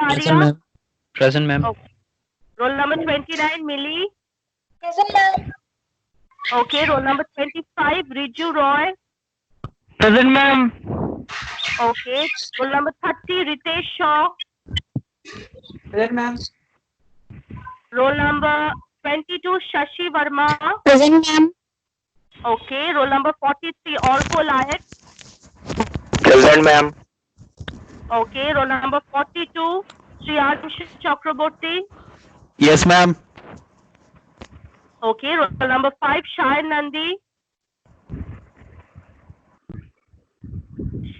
Present, Alia? ma'am. Present, ma'am. Okay. Roll number 29, Millie. Present, ma'am. Okay. Roll number 25, Riju Roy. Present, ma'am. Okay. Roll number 30, Ritesh Shaw. Present, ma'am. Roll number 22, Shashi Verma. Present, ma'am. Okay. Roll number 43, Orko Layak. Present, ma'am. Okay. Roll number 42, Shriyansh Chakraborty. Yes, ma'am. Okay. Roll number 5, Shayan Nandi.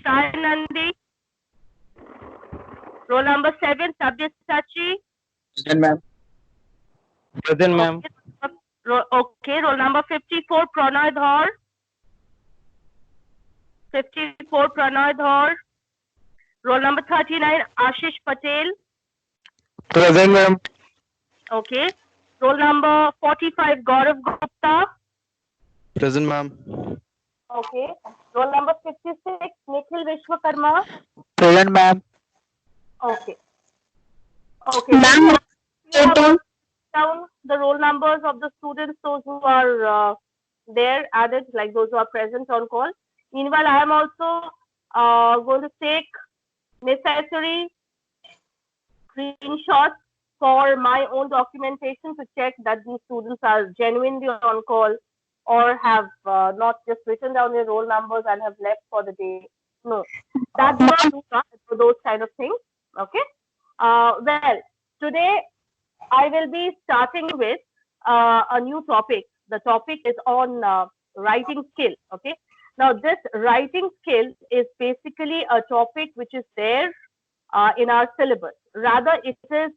Shayan Nandi. Roll number 7, Sabyasachi. Present, ma'am. Present, ma'am. Okay. Roll number 54, Pranay Dhar. 54, Pranay Dhar. Roll number 39, Ashish Patel. Present, ma'am. Okay. Roll number 45, Gaurav Gupta. Present, ma'am. Okay. Roll number 56, Nikhil Vishwakarma. Present, ma'am. Okay. Okay. Ma'am, You have written down the roll numbers of the students, those who are there added, like those who are present on call. Meanwhile, I am also going to take necessary screenshots for my own documentation to check that these students are genuinely on call or have not just written down their roll numbers and have left for the day. No, that do not do those kind of things. Okay. Well, today I will be starting with a new topic. The topic is on writing skill. Okay. Now, this writing skill is basically a topic which is there in our syllabus. Rather, it is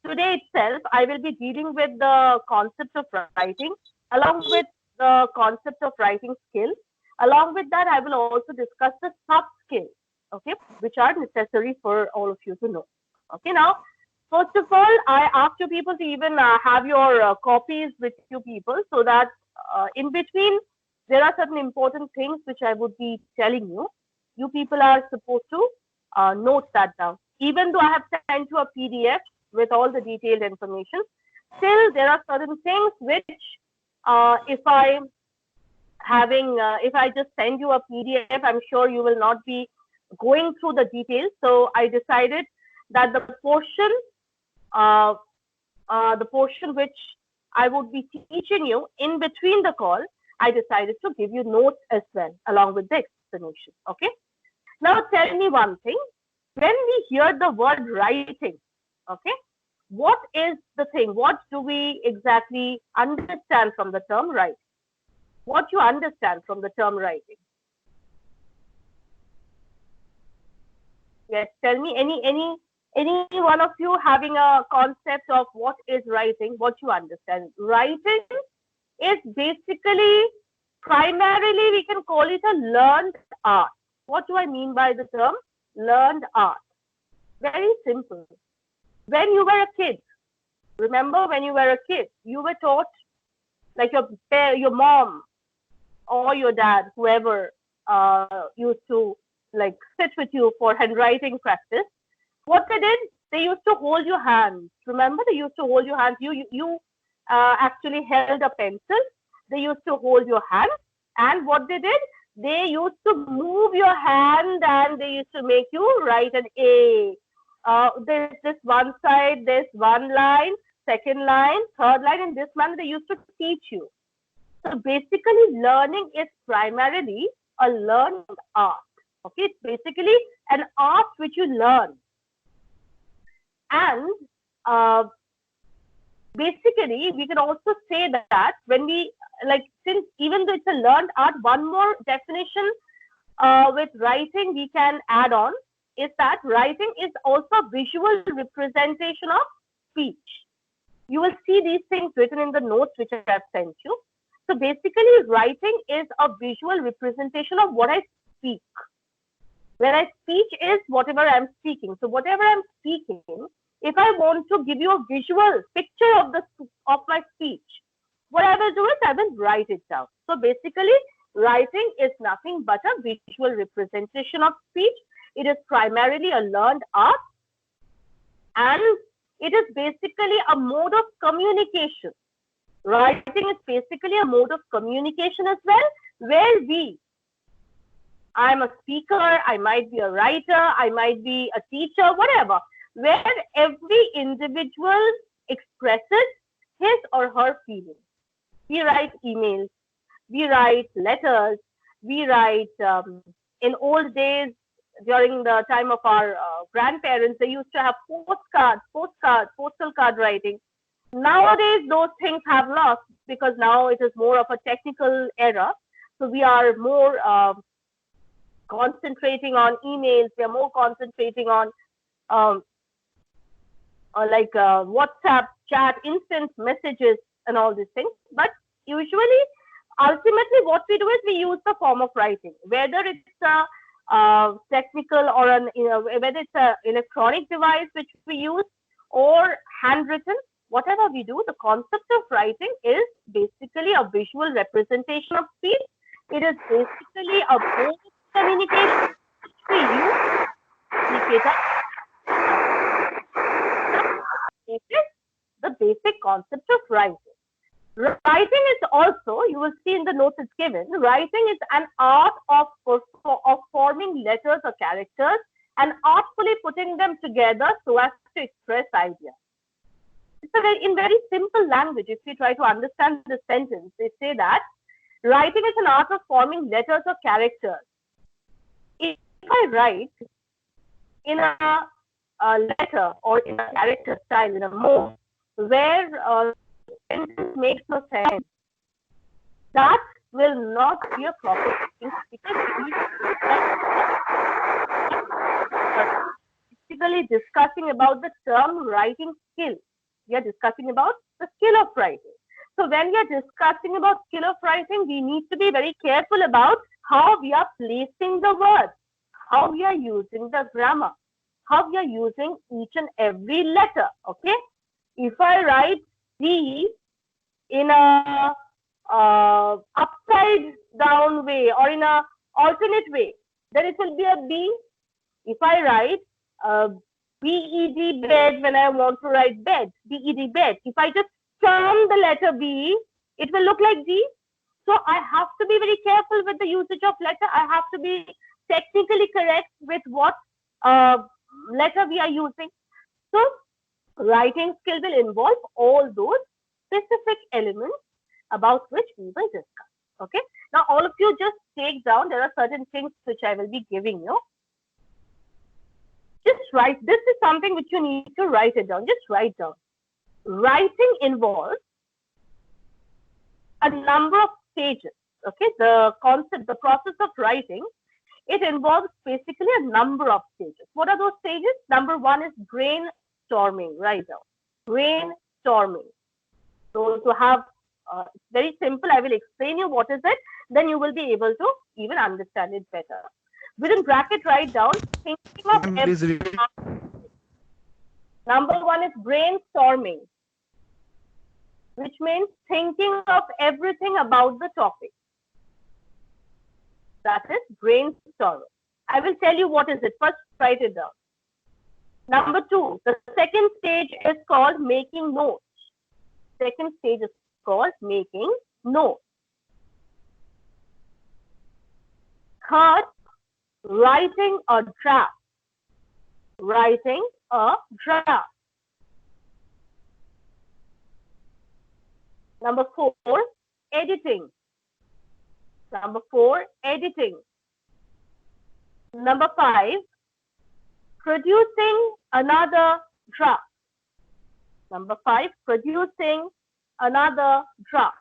today itself, I will be dealing with the concept of writing along with the concept of writing skill. Along with that, I will also discuss the soft skills, okay, which are necessary for all of you to know. Okay, now, first of all, I ask you people to even have your copies with you people so that in between, there are certain important things which I would be telling you. You people are supposed to note that down. Even though I have sent you a PDF with all the detailed information, still there are certain things which if I just send you a PDF, I'm sure you will not be going through the details. So I decided that the portion which I would be teaching you in between the call, I decided to give you notes as well along with the explanation. Okay. Now tell me one thing. When we hear the word writing, okay, what is the thing? What do we exactly understand from the term writing? What you understand from the term writing? Yes, tell me any one of you having a concept of what is writing, what you understand. Writing is basically, primarily, we can call it a learned art. What do I mean by the term learned art? Very simple. When you were a kid, remember when you were a kid, you were taught, like your mom or your dad, whoever used to like sit with you for handwriting practice. What they did, they used to hold your hands. Remember, they used to hold your hands. You actually held a pencil. They used to hold your hand, and what they did, they used to move your hand, and they used to make you write an A. There's this one side, there's one line, second line, third line. In this manner, they used to teach you. So basically, learning is primarily a learned art. Okay, it's basically an art which you learn. And basically, we can also say that when we, like, since even though it's a learned art, one more definition with writing we can add on is that writing is also a visual representation of speech. You will see these things written in the notes which I have sent you. So basically, writing is a visual representation of what I speak. Whereas speech is whatever I'm speaking. So whatever I'm speaking, if I want to give you a visual picture of my speech, what I will do is I will write it down. So basically, writing is nothing but a visual representation of speech. It is primarily a learned art. and it is basically a mode of communication. Writing is basically a mode of communication as well, where I'm a speaker, I might be a writer, I might be a teacher, whatever, where every individual expresses his or her feelings. We write emails, we write letters, we write, in old days, during the time of our grandparents, they used to have postal card writing. Nowadays, those things have lost because now it is more of a technical era. So we are more concentrating on emails. We are more concentrating on WhatsApp chat, instant messages, and all these things. But usually, ultimately, what we do is we use the form of writing, whether it's a technical or whether it's an electronic device which we use or handwritten. Whatever we do, the concept of writing is basically a visual representation of speech. It is basically a mode of communication which we use to communicate. It is the basic concept of writing. Writing is also, you will see in the notes it's given, writing is an art of forming letters or characters and artfully putting them together so as to express ideas. It's in very simple language. If you try to understand the sentence, they say that writing is an art of forming letters or characters. If I write in a letter or in a character style, in a mode where sentence makes no sense, that will not be a proper sentence because we are basically discussing about the term writing skill. We are discussing about the skill of writing. So when we are discussing about skill of writing, we need to be very careful about how we are placing the words, how we are using the grammar, how we are using each and every letter. Okay, if I write D in a upside down way or in a alternate way, then it will be a B. If I write B-E-D bed when I want to write bed, B-E-D bed. If I just turn the letter B, it will look like D. So I have to be very careful with the usage of letter. I have to be technically correct with what letter we are using. So writing skill will involve all those specific elements about which we will discuss. Okay. Now all of you just take down. There are certain things which I will be giving you. Just write. This is something which you need to write it down. Just write down. Writing involves a number of stages. Okay, the concept, the process of writing, it involves basically a number of stages. What are those stages? Number one is brainstorming. Write down. Brainstorming. So to have very simple, I will explain you what is it. Then you will be able to even understand it better. Within bracket, write down thinking of everything. Number one is brainstorming, which means thinking of everything about the topic. That is brainstorming. I will tell you what is it. First, write it down. Number two, the second stage is called making notes. Second stage is called making notes. Third, writing a draft. Writing a draft. Number four, editing. Number four, editing. Number five, producing another draft. Number five, producing another draft.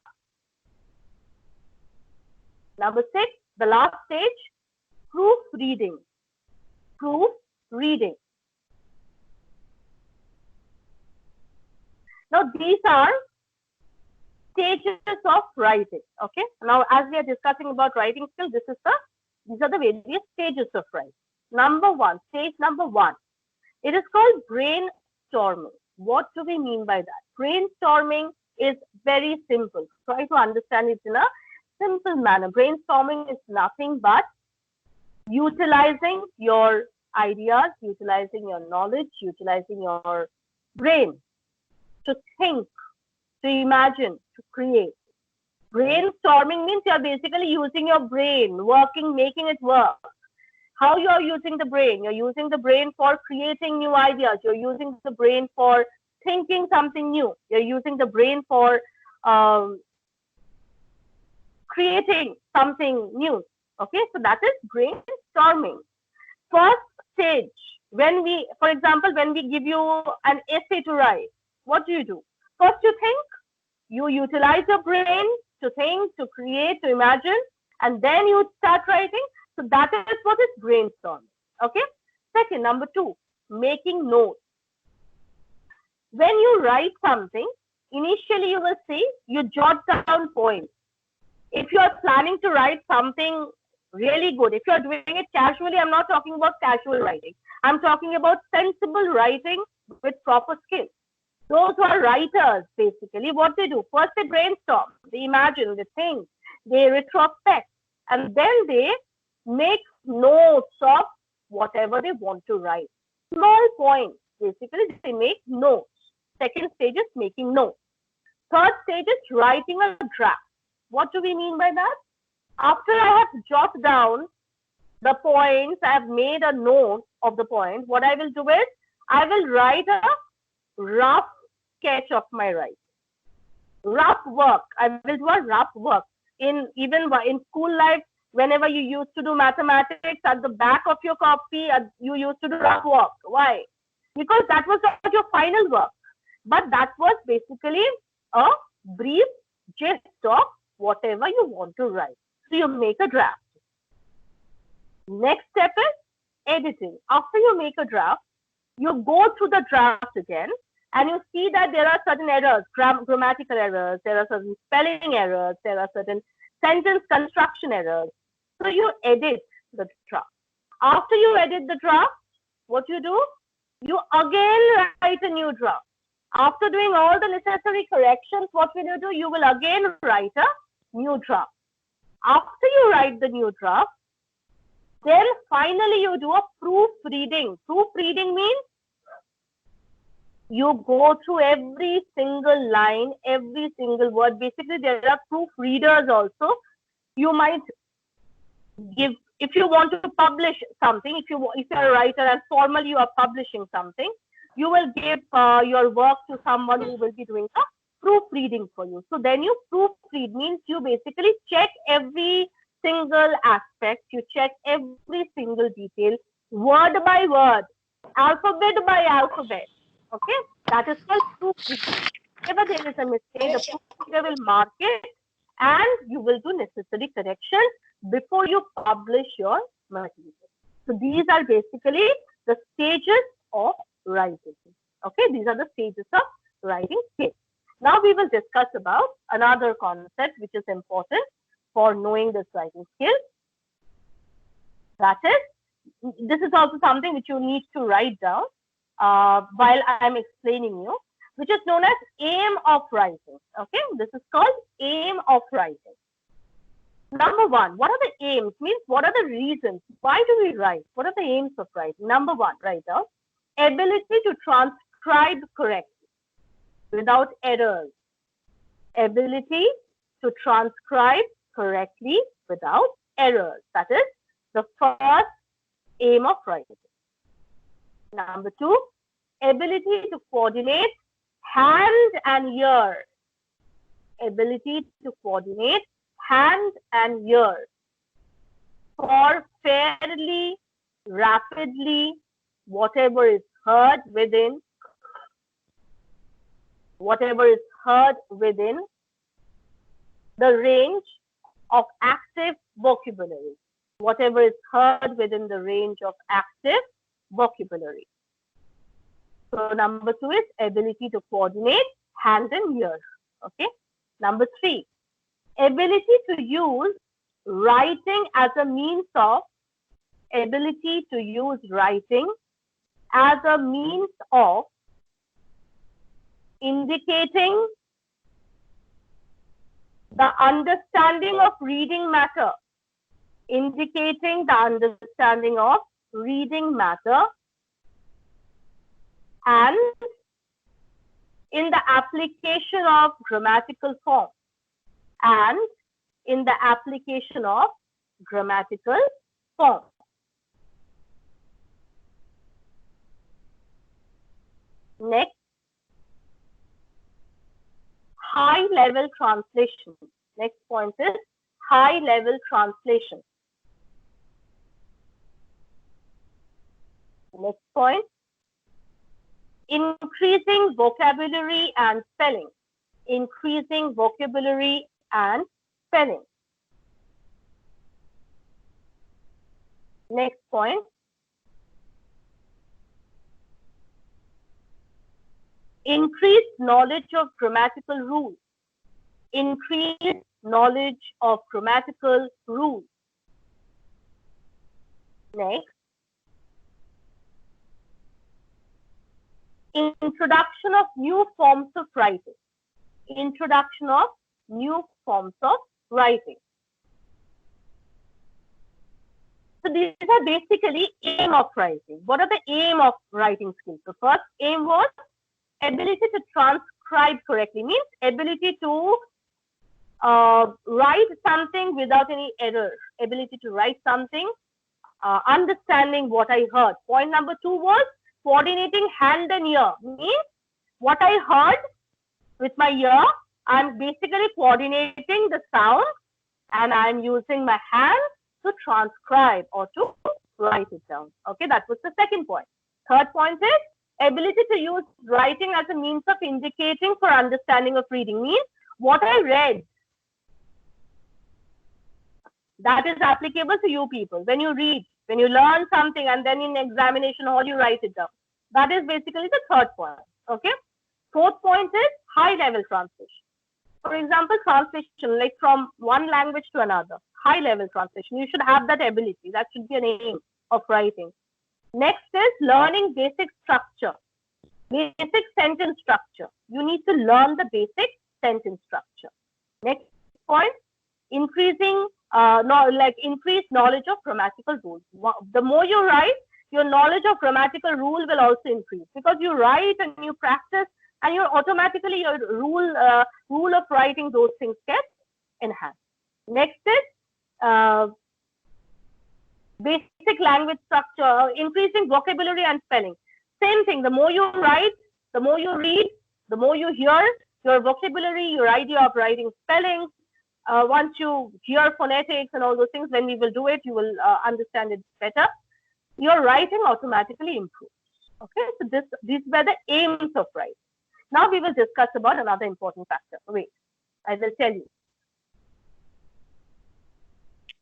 Number six, the last stage, proofreading. Proofreading. Now these are stages of writing. Okay. Now as we are discussing about writing skill, these are the various stages of writing. Number one, stage number one. It is called brainstorming. What do we mean by that? Brainstorming is very simple. Try to understand it in a simple manner. Brainstorming is nothing but utilizing your ideas, utilizing your knowledge, utilizing your brain to think, to imagine, to create. Brainstorming means you're basically using your brain, working, making it work. How you're using the brain? You're using the brain for creating new ideas. You're using the brain for thinking something new. You're using the brain for creating something new. Okay, so that is brainstorming. First stage, when we, for example, when we give you an essay to write, what do? First you think, you utilize your brain to think, to create, to imagine, and then you start writing. So that is what is brainstorming. Okay. Second, number 2, making notes. When you write something, initially you will see, you jot down points. If you are planning to write something really good, if you are doing it casually, I'm not talking about casual writing. I'm talking about sensible writing with proper skills. Those who are writers, basically, what they do, first they brainstorm, they imagine, they think, they retrospect, and then they make notes of whatever they want to write. Small points, basically, they make notes. Second stage is making notes. Third stage is writing a draft. What do we mean by that? After I have jotted down the points, I have made a note of the point. What I will do is, I will write a rough sketch of my writing. Rough work. I will do a rough work. Even in school life, whenever you used to do mathematics, at the back of your copy, you used to do rough work. Why? Because that was not your final work. But that was basically a brief gist of whatever you want to write. So you make a draft. Next step is editing. After you make a draft, you go through the draft again, and you see that there are certain errors, grammatical errors, there are certain spelling errors, there are certain sentence construction errors. So you edit the draft. After you edit the draft, what you do? You again write a new draft. After doing all the necessary corrections, what will you do? You will again write a new draft. After you write the new draft, then finally you do a proofreading. Proofreading means you go through every single line, every single word. Basically, there are proofreaders also. You might give, if you want to publish something, if you're a writer and formally you are publishing something, you will give your work to someone who will be doing a proofreading for you. So then you proofread means you basically check every single aspect, you check every single detail, word by word, alphabet by alphabet. Okay, that is called proofreading. Whenever there is a mistake, the proofreader will mark it, and you will do necessary corrections before you publish your material. So these are basically the stages of writing. Okay, these are the stages of writing skills. Now we will discuss about another concept which is important for knowing this writing skill. That is, this is also something which you need to write down while I am explaining you, which is known as aim of writing. Okay, this is called aim of writing. Number 1, what are the aims? Means what are the reasons? Why do we write? What are the aims of writing? Number 1, write down ability to transcribe correctly without errors. Ability to transcribe correctly without errors. That is the first aim of writing. Number 2, ability to coordinate hand and ear. Ability to coordinate hand and ear for fairly, rapidly, whatever is heard within the range of active vocabulary. Whatever is heard within the range of active vocabulary. So number 2 is ability to coordinate hand and ear. Okay. Number 3, ability to use writing as a means of indicating the understanding of reading matter. Indicating the understanding of reading matter and in the application of grammatical form and in the application of grammatical form. Next, high level translation. Next point is high level translation. Next point, increasing vocabulary and spelling. Increasing vocabulary and spelling. Next point, increased knowledge of grammatical rules. Increased knowledge of grammatical rules. Next, introduction of new forms of writing. Introduction of new forms of writing. So these are basically aim of writing. What are the aim of writing skills? The first aim was ability to transcribe correctly, means ability to write something without any error. Ability to write something, understanding what I heard. Point number 2 was coordinating hand and ear, means what I heard with my ear, I'm basically coordinating the sound and I'm using my hand to transcribe or to write it down. Okay, that was the second point. Third point is ability to use writing as a means of indicating for understanding of reading, means what I read, that is applicable to you people. When you read, when you learn something and then in examination hall you write it down. That is basically the third point. Okay. Fourth point is high level translation. For example, translation like from one language to another. High level translation. You should have that ability. That should be an aim of writing. Next is learning basic structure. Basic sentence structure. You need to learn the basic sentence structure. Next point, increasing increased knowledge of grammatical rules. The more you write, your knowledge of grammatical rule will also increase, because you write and you practice and you automatically your rule of writing, those things get enhanced. Next is basic language structure, increasing vocabulary and spelling. Same thing, the more you write, the more you read, the more you hear, your vocabulary, your idea of writing spelling, once you hear phonetics and all those things, when we will do it, you will understand it better. Your writing automatically improves. Okay, so these were the aims of writing. Now we will discuss about another important factor. Wait, I will tell you.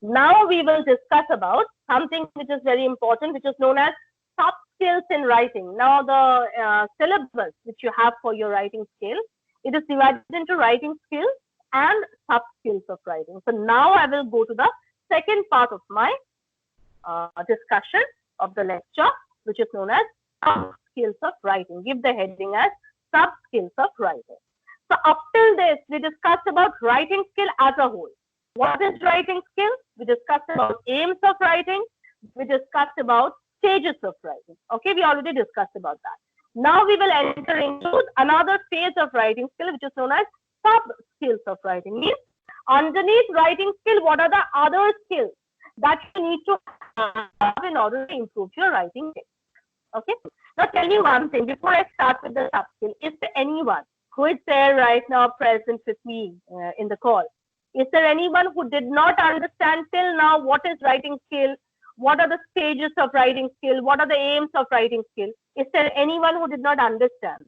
Now we will discuss about something which is very important, which is known as soft skills in writing. Now the syllabus which you have for your writing skill, it is divided into writing skills and soft skills of writing. So now I will go to the second part of my discussion of the lecture, which is known as soft skills of writing. Give the heading as soft skills of writing. So up till this, we discussed about writing skill as a whole. What is writing skill? We discussed about aims of writing. We discussed about stages of writing. Okay, we already discussed about that. Now we will enter into another phase of writing skill, which is known as sub skills of writing. Means underneath writing skill, what are the other skills that you need to have in order to improve your writing skill? Okay. Now tell me one thing before I start with the sub skill. Is there anyone who is there right now present with me in the call? Is there anyone who did not understand till now what is writing skill? What are the stages of writing skill? What are the aims of writing skill? Is there anyone who did not understand?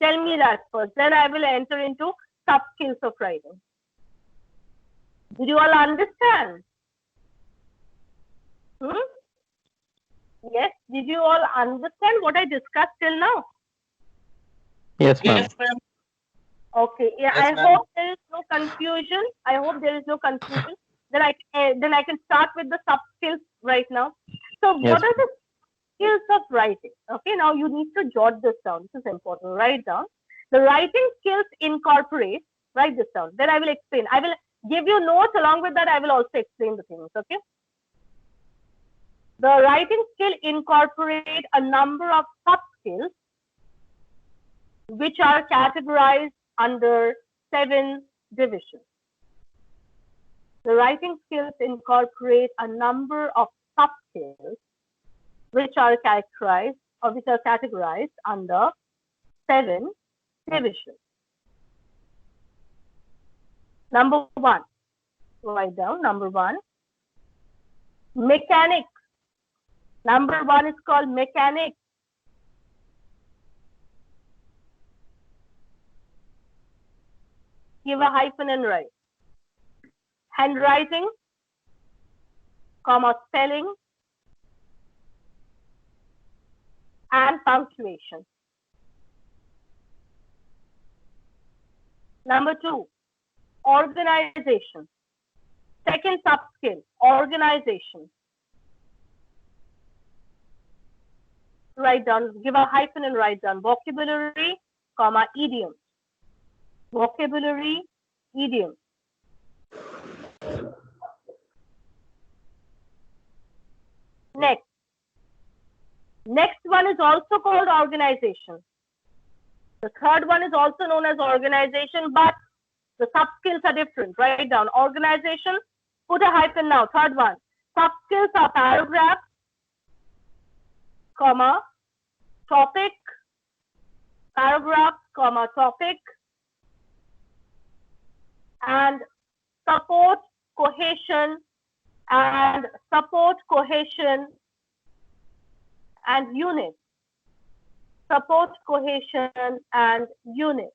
Tell me that first. Then I will enter into sub skills of writing. Did you all understand? Yes. Did you all understand what I discussed till now? Yes, ma'am. Yes, ma'am. Okay. Yeah. Yes, I hope there is no confusion. I hope there is no confusion. Then I can start with the sub skills right now. So Yes. what are the skills of writing? Okay. Now you need to jot this down. This is important. Write down. The writing skills incorporate. Write this down. Then I will explain. I will give you notes. Along with that, I will also explain the things. Okay. The writing skill incorporate a number of sub-skills which are categorized under 7 divisions. The writing skills incorporate a number of sub-skills which are categorized under 7 divisions. Number 1, write down number 1, mechanics. Number 1 is called mechanics. Give a hyphen and write. Handwriting, comma, spelling, and punctuation. Number 2, organization. Second sub-skill, organization. Write down, give a hyphen and write down vocabulary, comma, idiom. Vocabulary, idiom. Next one is also called organization. The third one is also known as organization, but the sub-skills are different. Write down organization, put a hyphen now. Third one, sub-skills are paragraph, comma, topic, paragraph, comma, topic, and support, cohesion, and unit. Support, cohesion, and unit.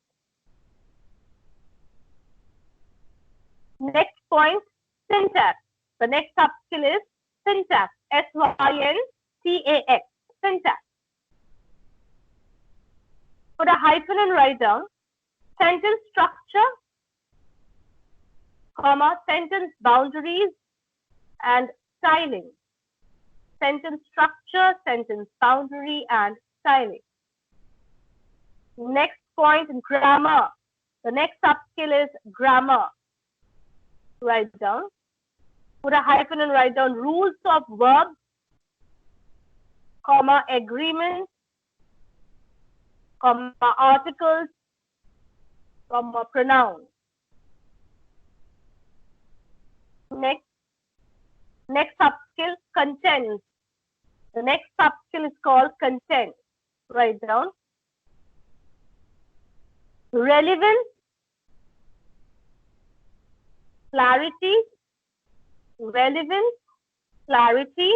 Next point, syntax. The next sub-skill is syntax. S-Y-N-T-A-X. Syntax. Put a hyphen and write down sentence structure, comma, sentence boundaries, and styling. Sentence structure, sentence boundary, and styling. Next point, grammar. The next sub-skill is grammar. Write down. Put a hyphen and write down rules of verbs, comma, agreement, comma, articles, comma, pronouns. Next sub-skill, content. The next sub-skill is called content. Write down. Relevance, clarity, relevance, clarity,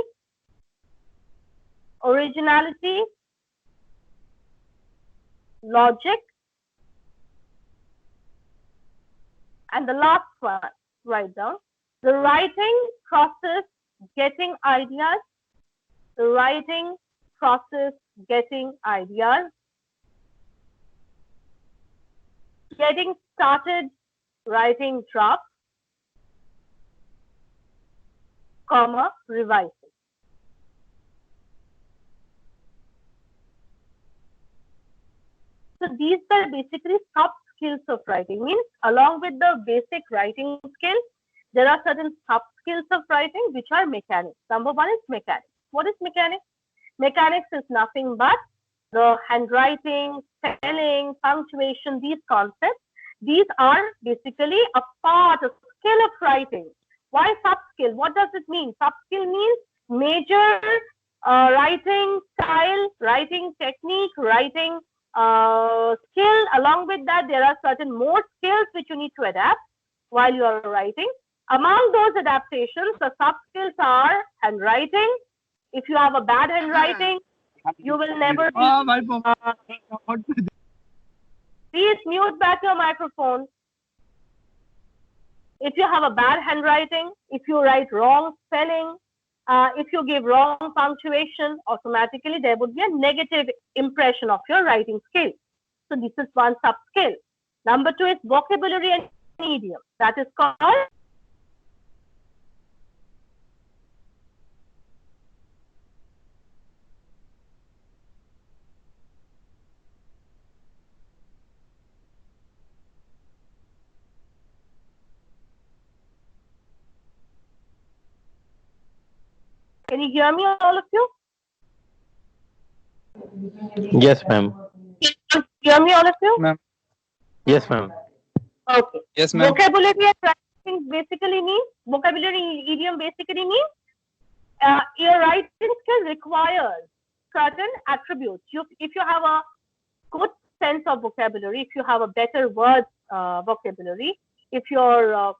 originality, logic, and the last one, write down. The writing process, getting ideas. The writing process, getting ideas. Getting started, writing draft, comma, revising. So these are basically soft skills of writing. Means along with the basic writing skills, there are certain soft skills of writing which are mechanics. Number 1 is mechanics. What is mechanics? Mechanics is nothing but the handwriting, spelling, punctuation, these concepts. These are basically a part, a skill of writing. Why sub-skill? What does it mean? Sub-skill means major writing style, writing technique, writing skill. Along with that, there are certain more skills which you need to adapt while you are writing. Among those adaptations, the sub-skills are handwriting. If you have a bad handwriting, you will never be. Please mute back your microphone. If you have a bad handwriting, if you write wrong spelling, if you give wrong punctuation, automatically there would be a negative impression of your writing skill. So this is one sub-skill. Number 2 is vocabulary and idiom. That is called Can you hear me, all of you? Yes, ma'am. Can you hear me, all of you? Ma'am. Yes, ma'am. Okay. Yes, ma'am. Vocabulary and writing basically means, vocabulary and idiom basically means, your writing skill requires certain attributes. If you have a good sense of vocabulary, if you have a better word vocabulary, if your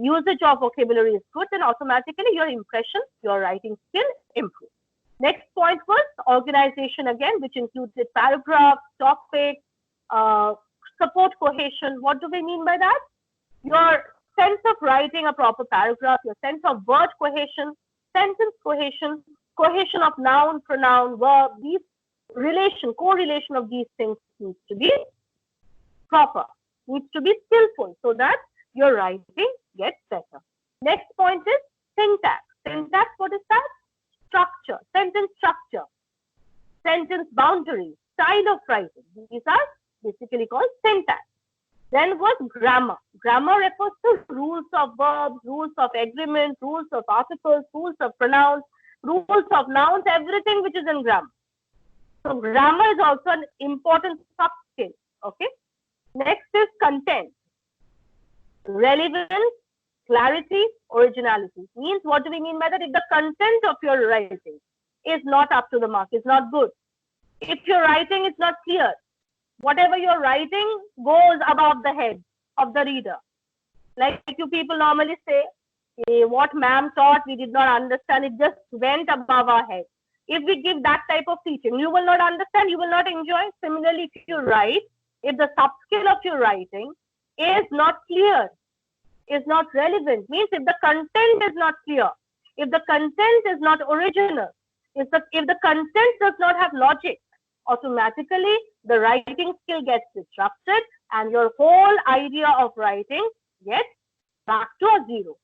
usage of vocabulary is good, then automatically your impression, your writing skill improves. Next point was organization again, which included paragraphs, topics, support cohesion. What do we mean by that? Your sense of writing a proper paragraph, your sense of word cohesion, sentence cohesion, cohesion of noun, pronoun, verb, these correlation of these things needs to be proper, needs to be skillful so that your writing gets better. Next point is syntax. Syntax, what is that? Structure, sentence boundaries, style of writing. These are basically called syntax. Then was grammar. Grammar refers to rules of verbs, rules of agreement, rules of articles, rules of pronouns, rules of nouns, everything which is in grammar. So grammar is also an important sub-skill. Okay. Next is content. Relevance, clarity, originality. Means, what do we mean by that? If the content of your writing is not up to the mark, is not good, if your writing is not clear, whatever you're writing goes above the head of the reader. Like you people normally say, what ma'am taught, we did not understand, it just went above our head. If we give that type of teaching, you will not understand, you will not enjoy. Similarly, if you write, if the sub-skill of your writing is not clear, is not relevant, means if the content is not clear, if the content is not original, if the content does not have logic, automatically the writing skill gets disrupted and your whole idea of writing gets back to a zero.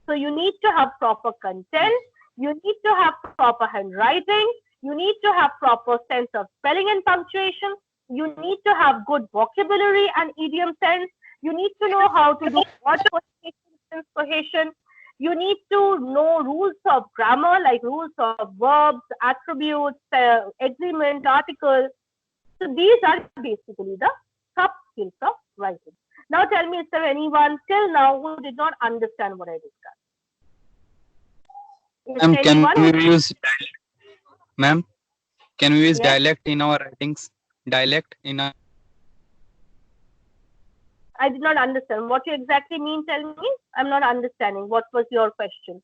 So you need to have proper content, you need to have proper handwriting, you need to have proper sense of spelling and punctuation, you need to have good vocabulary and idiom sense, you need to know how to do word cohesion, you need to know rules of grammar, like rules of verbs, attributes, agreement, articles. So these are basically the sub skills of writing. Now tell me, is there anyone till now who did not understand what I discussed? Ma'am, can we use dialect? Ma'am, can we use Yes? dialect in our writings? Dialect in our... I did not understand. What you exactly mean, tell me. I'm not understanding. What was your question?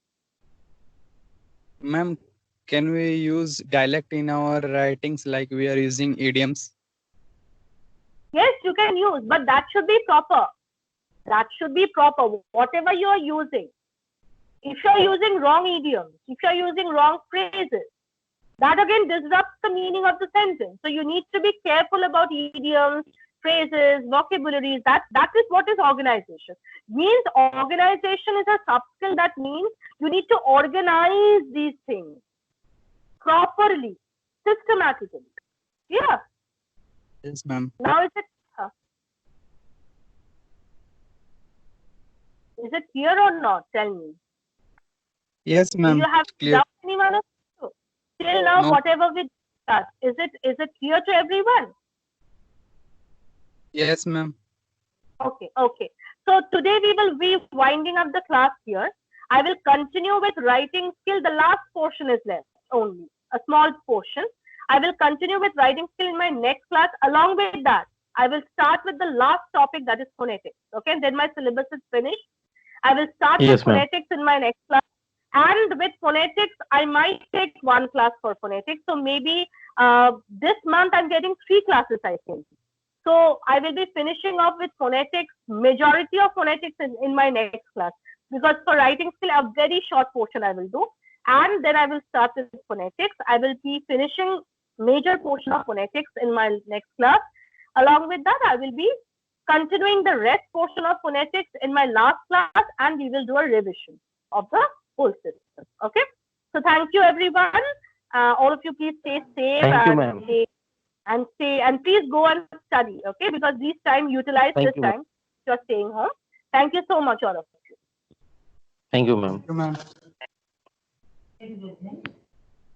Ma'am, can we use dialect in our writings like we are using idioms? Yes, you can use, but that should be proper. That should be proper. Whatever you are using. If you are using wrong idioms, if you are using wrong phrases, that again disrupts the meaning of the sentence. So you need to be careful about idioms, phrases, vocabularies. That is what is organization. Means organization is a sub-skill. That means you need to organize these things properly, systematically. Yeah. Yes, ma'am. Now is it clear or not? Tell me. Yes, Do ma'am. you have Clear. doubt anyone of you? Till now, No. whatever we discussed, is it clear to everyone? Yes, ma'am. Okay. So today we will be winding up the class here. I will continue with writing skill. The last portion is left only, a small portion. I will continue with writing skill in my next class. Along with that, I will start with the last topic, that is phonetics. Okay, then my syllabus is finished. I will start with Yes, ma'am. phonetics in my next class. And with phonetics, I might take one class for phonetics. So maybe this month I'm getting 3 classes, I think. So I will be finishing off with phonetics, majority of phonetics in my next class. Because for writing skill, a very short portion I will do. And then I will start with phonetics. I will be finishing major portion of phonetics in my next class. Along with that, I will be continuing the rest portion of phonetics in my last class, and we will do a revision of the whole system. Okay. So thank you, everyone. All of you, please stay safe. Thank you, ma'am. And please go and study. Okay, because this time, utilize Thank this you, ma'am. time. You're staying home. Thank you so much, all of you. Thank you, ma'am. Thank you, ma'am.